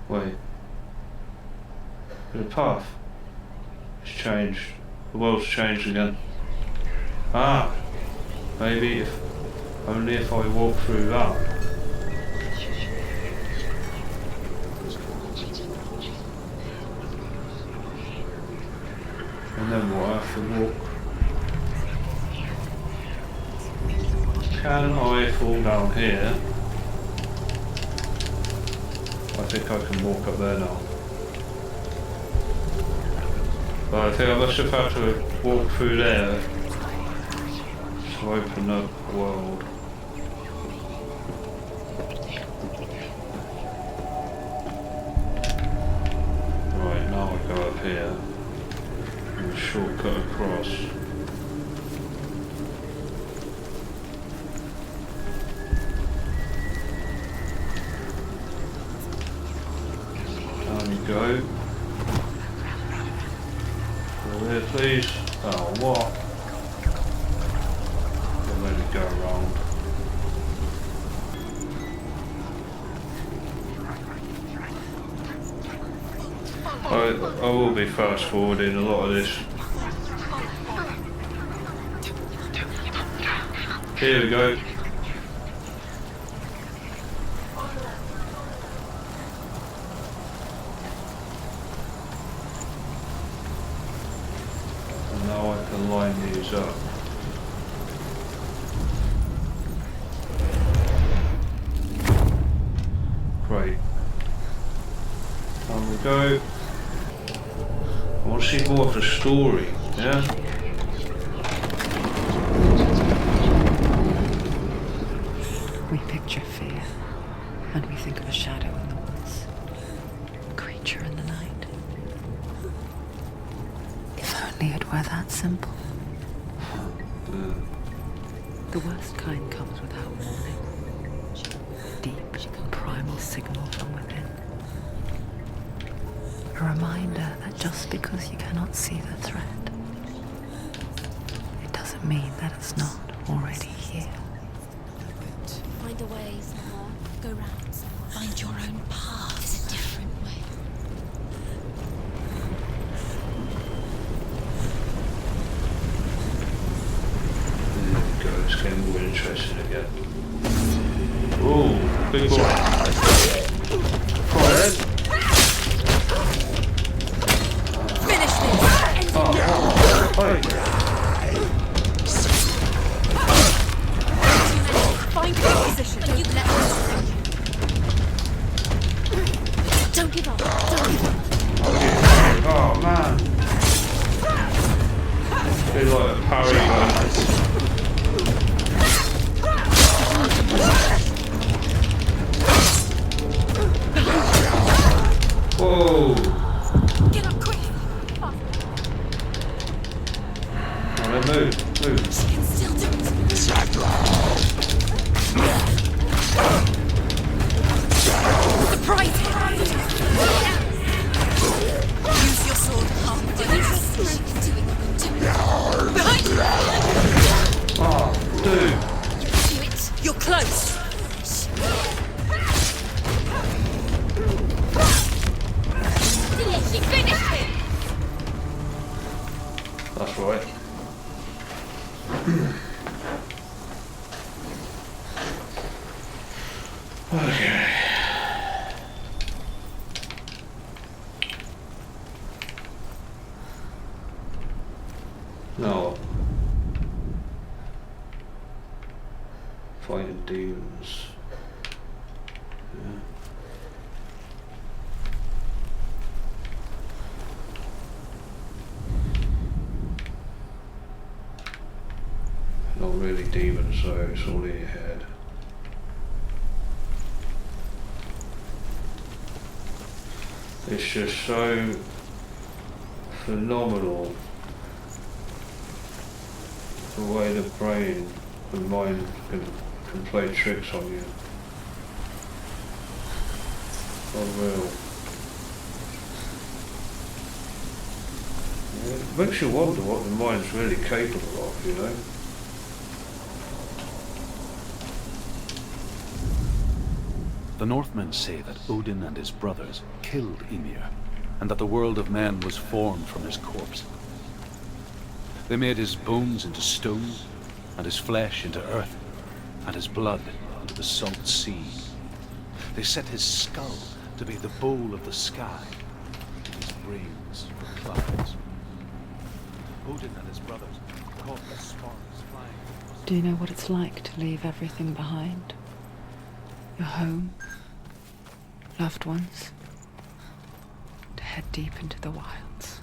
Wait. The path. It's changed. The world's changed again. Ah! Maybe if only if I walk through that. And then what? I have to walk. Can I fall down here? I think I can walk up there now. But I think I must have had to walk through there to open up the world. Right, now I go up here and shortcut across. Down you go. Over here, please. Oh, what? Don't let it go around. I will be fast forwarding a lot of this. Here we go. And now I can line these up. Great. Down we go. I want to see more of the story, yeah? We picture fear, and we think of a shadow in the woods, a creature in the night. If only it were that simple. The worst kind comes without warning. Deep and primal signal from within. A reminder that just because you cannot see the threat, it doesn't mean that it's not already here. Find a way somewhere. Go round somewhere. Find your own path. There's a different way. It's getting more interesting again. Ooh, big boy. Fire. Finish this! Hey. Find a good position. Don't let them. Don't give up. Don't give up. Oh man. It's like a parry gun. Whoa. Get up quick. Alright, move. She can still do it. Surprise him. Use your sword. She can do it. Behind you. Oh, dude. Do it. You're close. She finished him. That's right. Okay. No. Fighting demons. Yeah. Not really demons, so it's all in your head. It's just so phenomenal the way the brain and mind can play tricks on you. Unreal. Yeah, it makes you wonder what the mind's really capable of, you know? The Northmen say that Odin and his brothers killed Ymir, and that the world of men was formed from his corpse. They made his bones into stone, and his flesh into earth, and his blood into the salt sea. They set his skull to be the bowl of the sky, and his brains for clouds. Odin and his brothers caught the sparks flying. Do you know what it's like to leave everything behind? Your home, loved ones, to head deep into the wilds,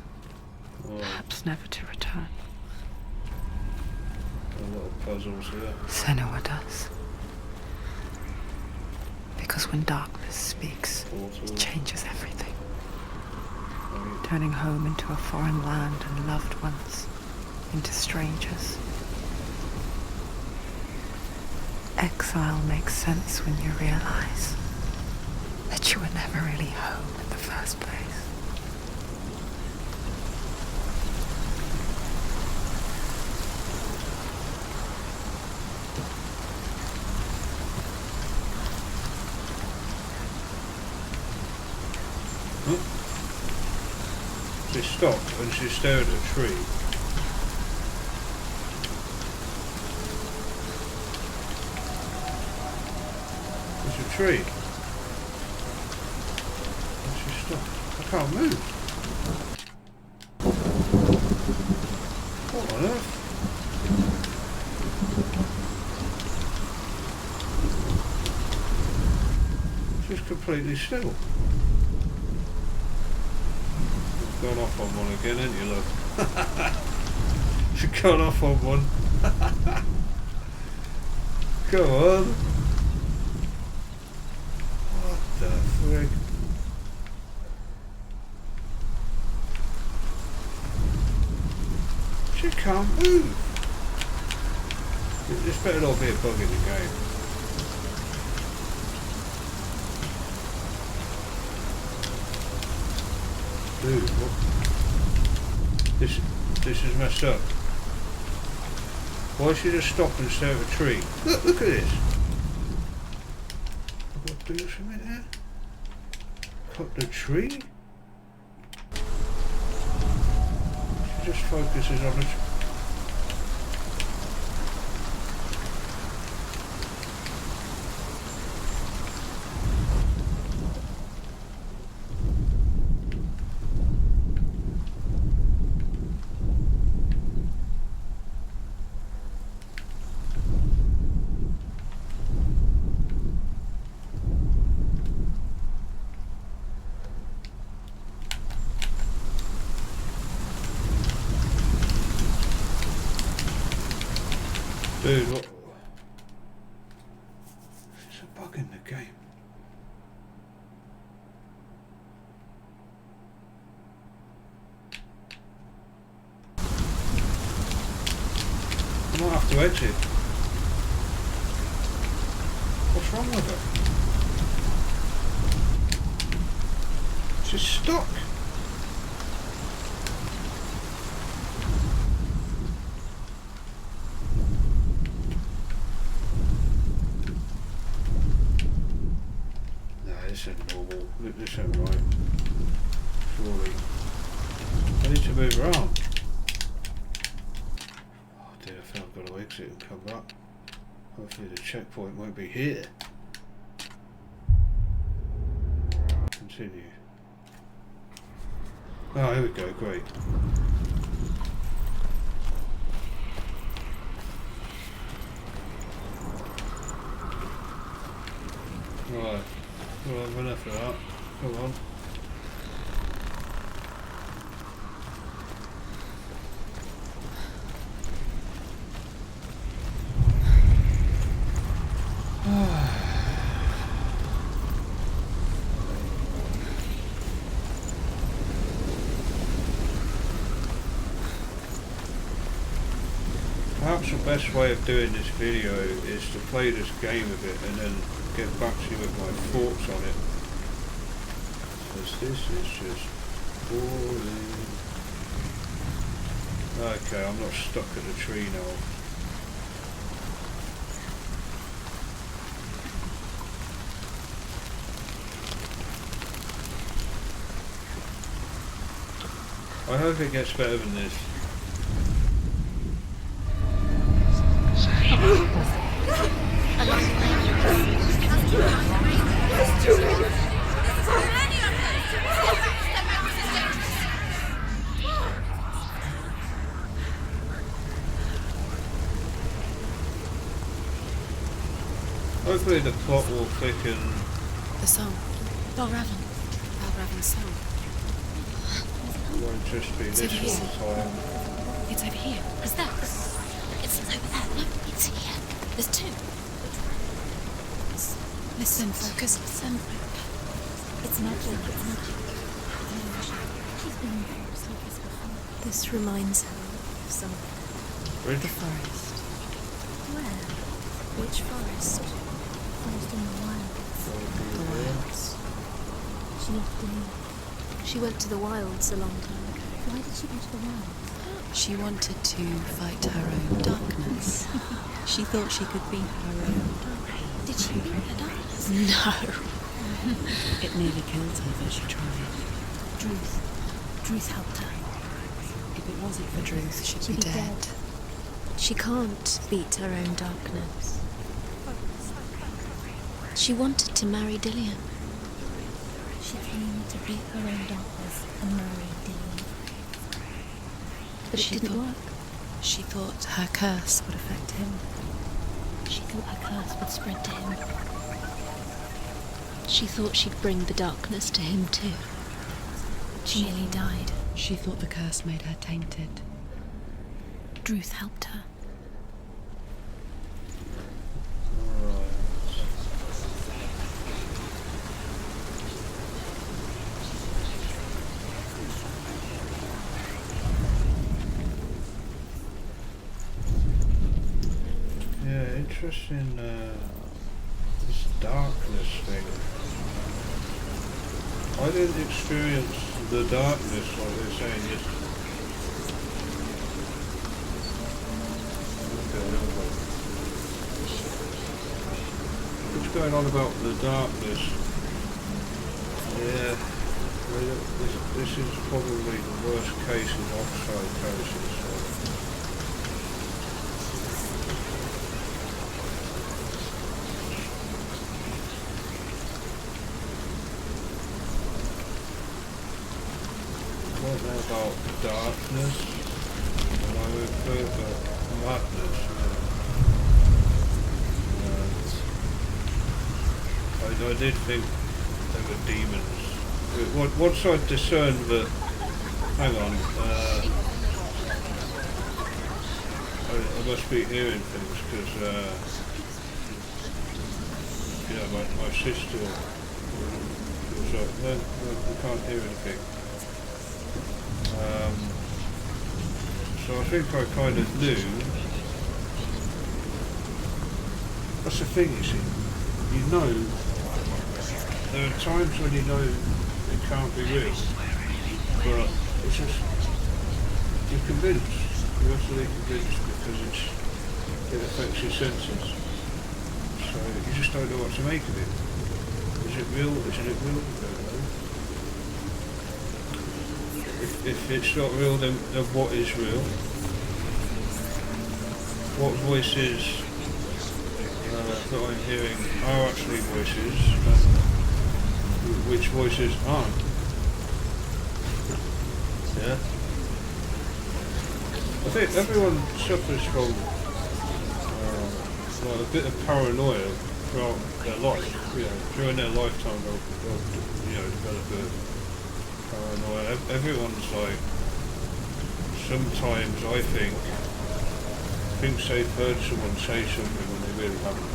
perhaps never to return. A lot of puzzles here. Senua does. Because when darkness speaks, it changes everything. Turning home into a foreign land and loved ones into strangers. Exile makes sense when you realize that you were never really home in the first place. She stopped and she stared at a tree. There's a tree. And she stopped. I can't move. What on earth? It's just completely still. Gone off on one again, ain't you, look? She's gone off on one. Come on. What the frick? She can't move. This better not be a bug in the game. Dude, what? This is messed up. Why should I just stop and stare at a tree? Look at this. I've got to do something here. Cut the tree? She just focuses on the tree. game. I might have to exit. What's wrong with it? She's stuck. This ain't normal. This ain't right. Surely. I need to move around. Oh dear, I think I've got to exit and come back. Hopefully the checkpoint won't be here. Continue. Oh, here we go, great. Right. Well, I've enough of that. Come on. Perhaps the best way of doing this video is to play this game a bit and then get back to you with my thoughts on it. Because this is just boring. Okay, I'm not stuck at the tree now. I hope it gets better than this. Hopefully the plot will thicken. The song. Balraven's song. It won't just be this all the time. It's over here. Is that? It's over there. No, it's here. There's two. Listen, focus. Listen. It's magic. It's magic. She's been there before. This reminds her of something. Bridge? The forest. Where? Which forest? Forest in the wilds. The wilds. She left Senua. She went to the wilds a long time ago. Why did she go to the wilds? She wanted to fight her own darkness. She thought she could beat her own darkness. Did she beat her darkness? No. It nearly killed her, but she tried. Druth helped her. If it wasn't for Druth, she'd be dead. She can't beat her own darkness. She wanted to marry Dillian. She came to beat her own darkness and marry Dillian. But it didn't work. She thought her curse would affect him. She thought her curse would spread to him. She thought she'd bring the darkness to him too. She nearly died. She thought the curse made her tainted. Druth helped her. Interesting, this darkness thing. I didn't experience the darkness like they're saying yesterday. What's going on about the darkness? Yeah, this is probably the worst case of psychosis. About darkness, and I refer to madness. I did think they were demons. Once I discerned that, hang on, I must be hearing things because you know, my sister was like, no, we can't hear anything. So I think I kind of knew. That's the thing, you see. You know, there are times when you know it can't be real, but it's just, you're convinced. You're utterly convinced because it affects your senses. So you just don't know what to make of it. Is it real? Isn't it real? You don't know. If it's not real, then what is real? What voices that I'm hearing are actually voices, and which voices aren't? Yeah? I think everyone suffers from like a bit of paranoia throughout their life. You know, during their lifetime they'll develop a paranoia. Everyone's like, sometimes I think thinks they've heard someone say something when they really haven't.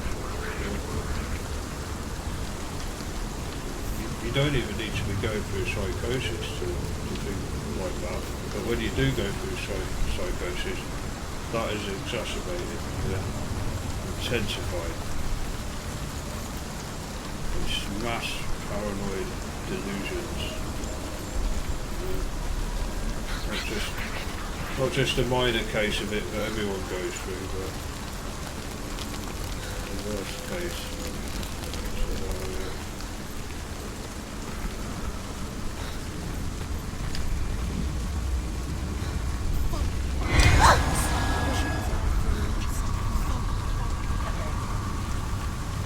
You don't even need to be going through psychosis to think like that. But when you do go through psychosis, that is exacerbated, intensified. It's mass paranoid delusions. Not just a minor case of it that everyone goes through, but the worst case.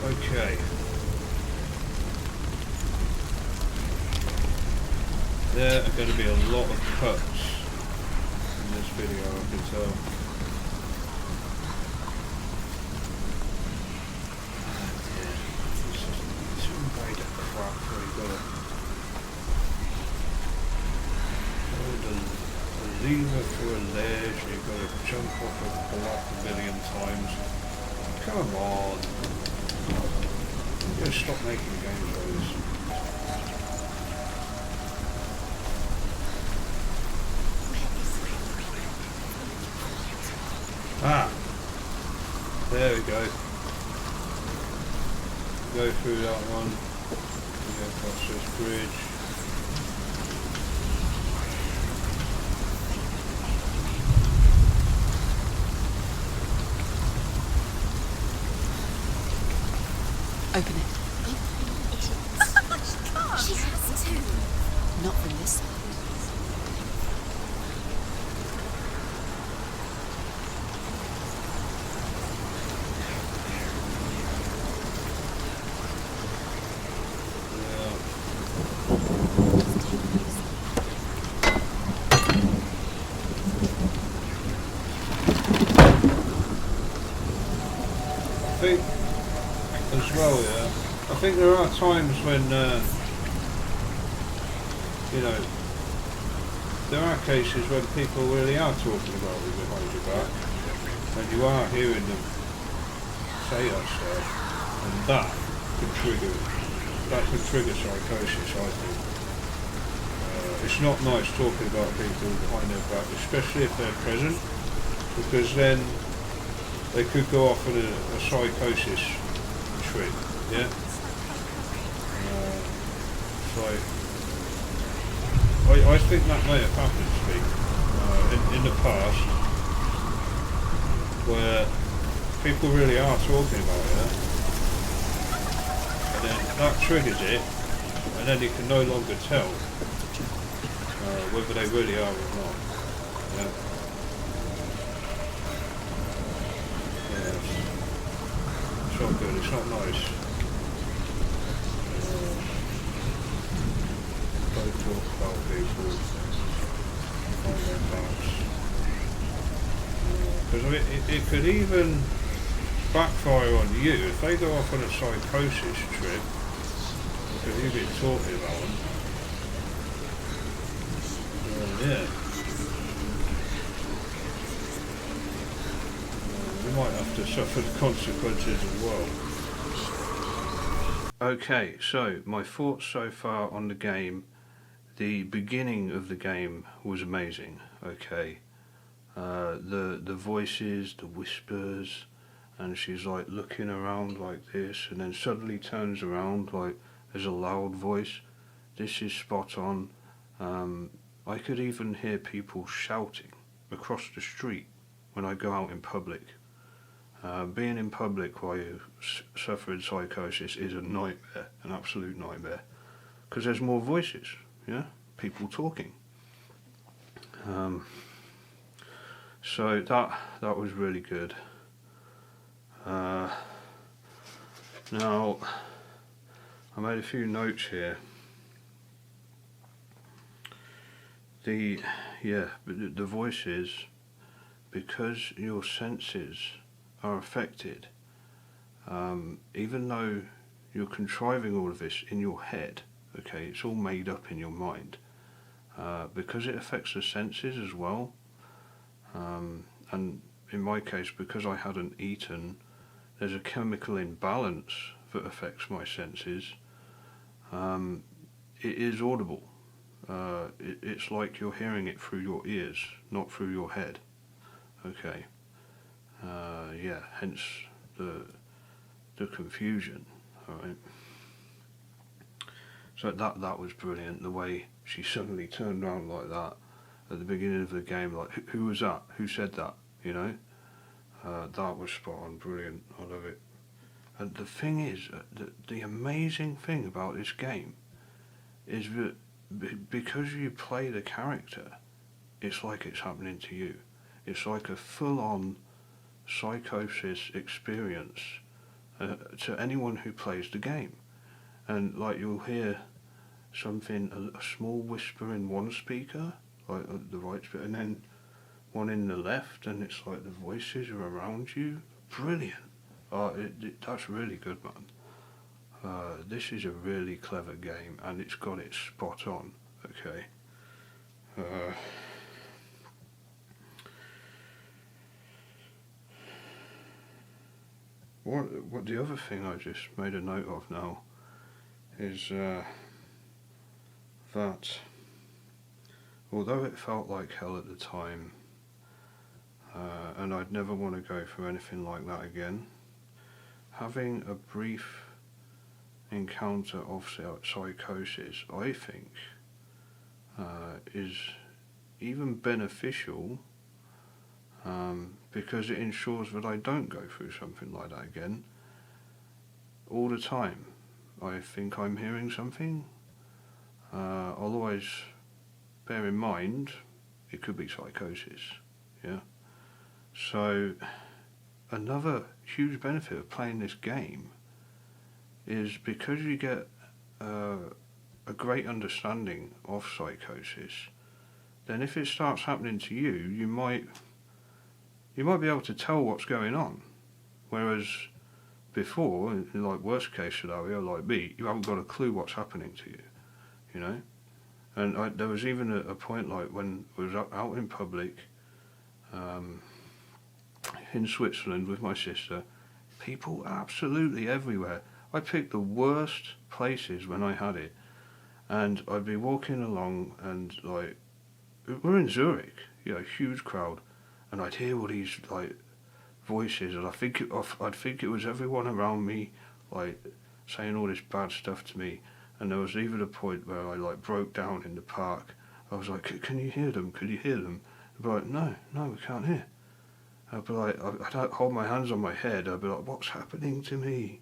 Okay. There are going to be a lot of cuts in this video, I can tell. It's some kind of crap where you've got a lever through a ledge, you've got to jump off a block a million times. Come on. You've got to stop making games like this. Ah, there we go. Go through that one. Go across this bridge. Open it. She has to. Not from this side. I think there are times when, there are cases when people really are talking about you behind your back, and you are hearing them say that stuff, and that can trigger psychosis, I think. It's not nice talking about people behind their back, especially if they're present, because then they could go off on a psychosis trip, yeah? I think that may have happened to me in the past, where people really are talking about it, and then that triggers it, and then you can no longer tell whether they really are or not. Yeah. It's not good. It's not nice. Don't talk about people on their backs. Because it could even backfire on you if they go off on a psychosis trip because you've been talking about them. Yeah. You might have to suffer the consequences as well. Okay, so my thoughts so far on the game. The beginning of the game was amazing. Okay, the voices, the whispers, and she's like looking around like this, and then suddenly turns around like there's a loud voice. This is spot on. I could even hear people shouting across the street when I go out in public. Being in public while you suffering psychosis is a nightmare, an absolute nightmare, because there's more voices, yeah, people talking. So that was really good. Now I made a few notes here. The voices, because your senses are affected, even though you're contriving all of this in your head, okay, it's all made up in your mind, because it affects the senses as well, and in my case, because I hadn't eaten, there's a chemical imbalance that affects my senses. It is audible. It's like you're hearing it through your ears, not through your head. Okay. Hence the confusion. All right. So that was brilliant. The way she suddenly turned around like that at the beginning of the game, like who was that? Who said that? You know. That was spot on. Brilliant. I love it. And the thing is, the amazing thing about this game is that because you play the character, it's like it's happening to you. It's like a full-on psychosis experience to anyone who plays the game. And like you'll hear something, a small whisper in one speaker, like the right speaker, and then one in the left, and it's like the voices are around you. Brilliant. That's really good, man. This is a really clever game, and it's got it spot on. Okay. What the other thing I just made a note of now is that although it felt like hell at the time, and I'd never want to go through anything like that again, having a brief encounter of psychosis, I think, is even beneficial, because it ensures that I don't go through something like that again. All the time I think I'm hearing something, I'll always bear in mind it could be psychosis. Yeah. So another huge benefit of playing this game is because you get a great understanding of psychosis, then if it starts happening to you, you might be able to tell what's going on. Whereas before, in like worst case scenario like me, you haven't got a clue what's happening to you, you know. And there was even a point like when I was out in public, in Switzerland with my sister, people absolutely everywhere. I picked the worst places when I had it, and I'd be walking along, and like we're in Zurich, huge crowd, and I'd hear all these like voices, and I'd think it was everyone around me, like saying all this bad stuff to me. And there was even a point where I like broke down in the park. I was like, "Can you hear them? Can you hear them?" They'd be like, "No, we can't hear." I'd be like, I'd hold my hands on my head. I'd be like, "What's happening to me?"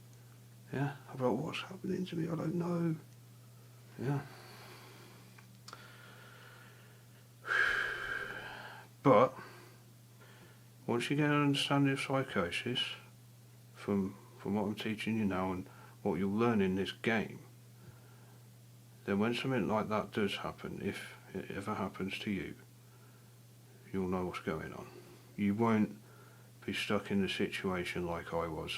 Yeah, I'd be like, "What's happening to me? I don't know." Yeah. But once you get an understanding of psychosis, from what I'm teaching you now and what you'll learn in this game, then when something like that does happen, if it ever happens to you, you'll know what's going on. You won't be stuck in the situation like I was.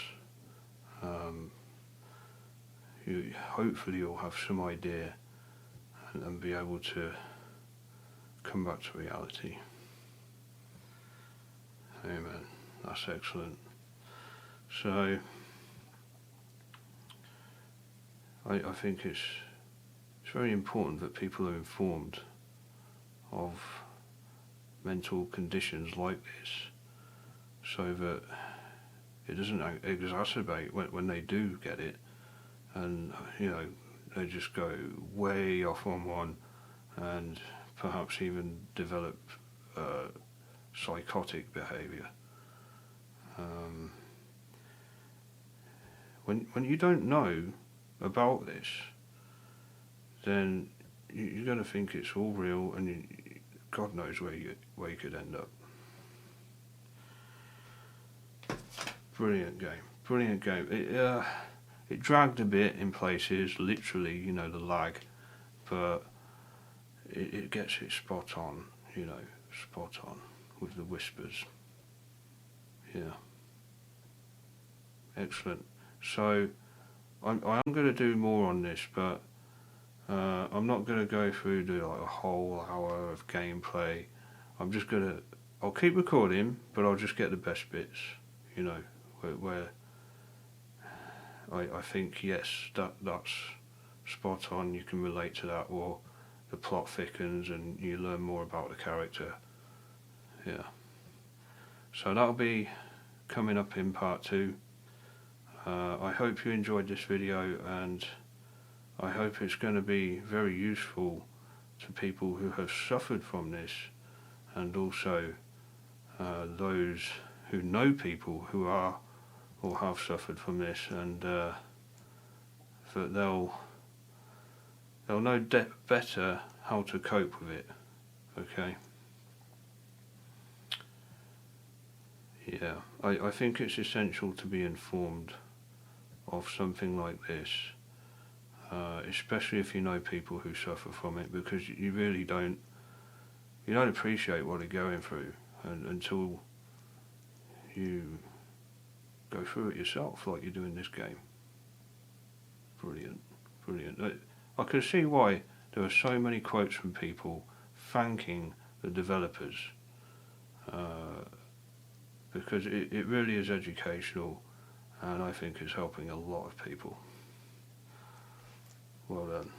Hopefully you'll have some idea and be able to come back to reality. Amen. That's excellent. So, I think it's very important that people are informed of mental conditions like this, so that it doesn't exacerbate when they do get it, and they just go way off on one, and perhaps even develop psychotic behaviour. When you don't know about this, then you're going to think it's all real, and God knows where you could end up. Brilliant game. It dragged a bit in places, literally, the lag, but it gets it spot on, with the whispers. Yeah. Excellent. So I am going to do more on this, but I'm not going to go through a whole hour of gameplay. I'll keep recording, but I'll just get the best bits, where I think, yes, that's spot on, you can relate to that, or the plot thickens and you learn more about the character. Yeah. So that'll be coming up in part 2. I hope you enjoyed this video, and I hope it's going to be very useful to people who have suffered from this, and also those who know people who are or have suffered from this, and that they'll know better how to cope with it. Okay. Yeah, I think it's essential to be informed of something like this, especially if you know people who suffer from it, because you really don't appreciate what they're going through until you go through it yourself, like you do in this game. Brilliant. I can see why there are so many quotes from people thanking the developers, because it really is educational, and I think it's helping a lot of people. Well done.